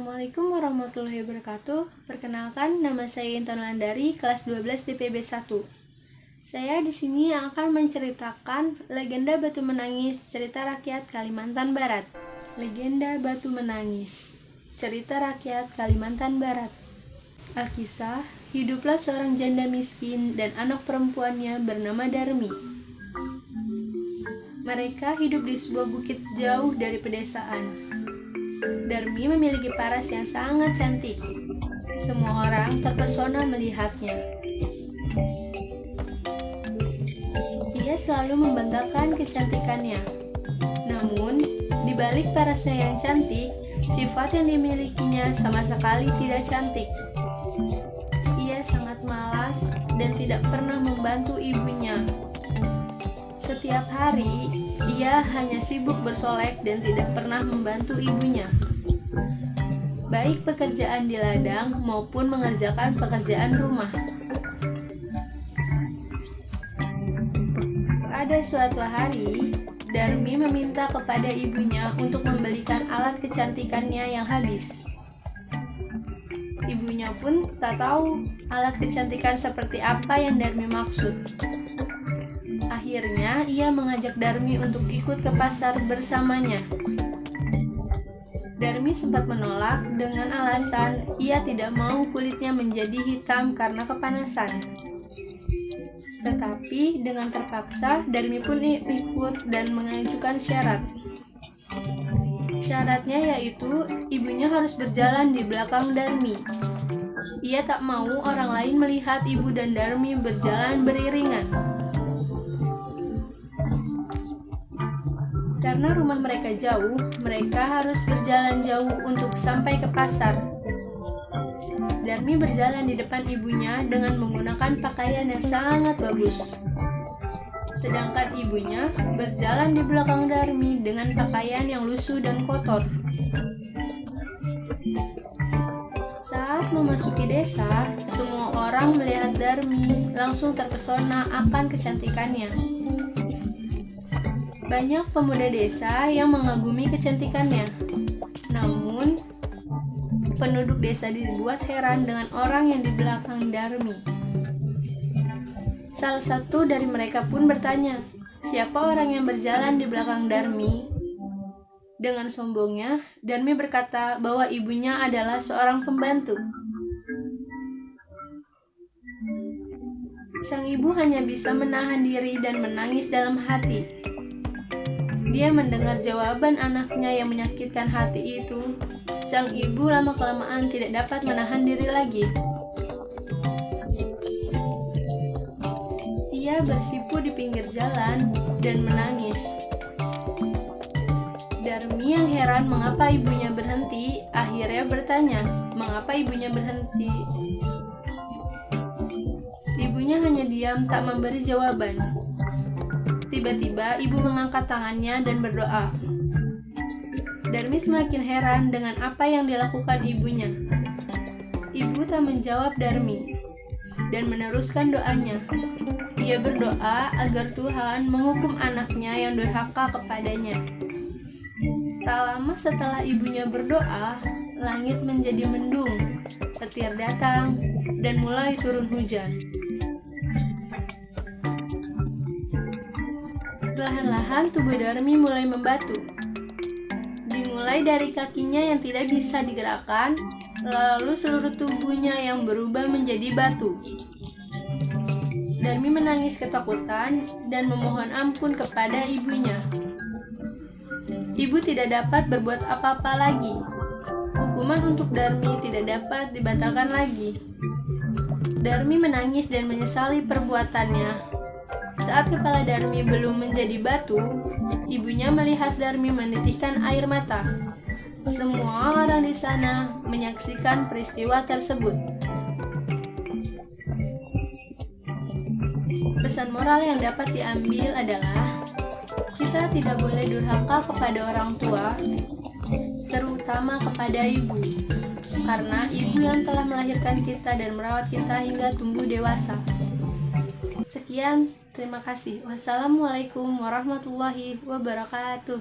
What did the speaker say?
Assalamualaikum warahmatullahi wabarakatuh. Perkenalkan, nama saya Intan Landari, kelas 12 DPB 1. Saya di sini akan menceritakan legenda Batu Menangis, cerita rakyat Kalimantan Barat. Legenda Batu Menangis, cerita rakyat Kalimantan Barat. Alkisah, hiduplah seorang janda miskin dan anak perempuannya bernama Darmi. Mereka hidup di sebuah bukit jauh dari pedesaan. Darmi memiliki paras yang sangat cantik. Semua orang terpesona melihatnya. Ia selalu membanggakan kecantikannya. Namun, di balik parasnya yang cantik, sifat yang dimilikinya sama sekali tidak cantik. Ia sangat malas dan tidak pernah membantu ibunya. Setiap hari, ia hanya sibuk bersolek dan tidak pernah membantu ibunya, baik pekerjaan di ladang maupun mengerjakan pekerjaan rumah. Pada suatu hari, Darmi meminta kepada ibunya untuk membelikan alat kecantikannya yang habis. Ibunya pun tak tahu alat kecantikan seperti apa yang Darmi maksud. Akhirnya, ia mengajak Darmi untuk ikut ke pasar bersamanya. Darmi sempat menolak dengan alasan ia tidak mau kulitnya menjadi hitam karena kepanasan. Tetapi dengan terpaksa, Darmi pun ikut dan mengajukan syarat. Syaratnya yaitu ibunya harus berjalan di belakang Darmi. Ia tak mau orang lain melihat ibu dan Darmi berjalan beriringan. Karena rumah mereka jauh, mereka harus berjalan jauh untuk sampai ke pasar. Darmi berjalan di depan ibunya dengan menggunakan pakaian yang sangat bagus. Sedangkan ibunya berjalan di belakang Darmi dengan pakaian yang lusuh dan kotor. Saat memasuki desa, semua orang melihat Darmi langsung terpesona akan kecantikannya. Banyak pemuda desa yang mengagumi kecantikannya. Namun, penduduk desa dibuat heran dengan orang yang di belakang Darmi. Salah satu dari mereka pun bertanya, "Siapa orang yang berjalan di belakang Darmi?" Dengan sombongnya, Darmi berkata bahwa ibunya adalah seorang pembantu. Sang ibu hanya bisa menahan diri dan menangis dalam hati. Dia mendengar jawaban anaknya yang menyakitkan hati itu. Sang ibu lama-kelamaan tidak dapat menahan diri lagi. Ia bersipu di pinggir jalan dan menangis. Darmi yang heran mengapa ibunya berhenti, akhirnya bertanya, "Mengapa ibunya berhenti?" Ibunya hanya diam, tak memberi jawaban. Tiba-tiba ibu mengangkat tangannya dan berdoa. Darmi semakin heran dengan apa yang dilakukan ibunya. Ibu tak menjawab Darmi dan meneruskan doanya. Ia berdoa agar Tuhan menghukum anaknya yang durhaka kepadanya. Tak lama setelah ibunya berdoa, langit menjadi mendung, petir datang, dan mulai turun hujan. Perlahan-lahan tubuh Darmi mulai membatu. Dimulai dari kakinya yang tidak bisa digerakkan, lalu seluruh tubuhnya yang berubah menjadi batu. Darmi menangis ketakutan dan memohon ampun kepada ibunya. Ibu tidak dapat berbuat apa-apa lagi. Hukuman untuk Darmi tidak dapat dibatalkan lagi. Darmi menangis dan menyesali perbuatannya. Saat kepala Darmi belum menjadi batu, ibunya melihat Darmi menitikkan air mata. Semua orang di sana menyaksikan peristiwa tersebut. Pesan moral yang dapat diambil adalah, kita tidak boleh durhaka kepada orang tua, terutama kepada ibu, karena ibu yang telah melahirkan kita dan merawat kita hingga tumbuh dewasa. Sekian, terima kasih. Wassalamualaikum warahmatullahi wabarakatuh.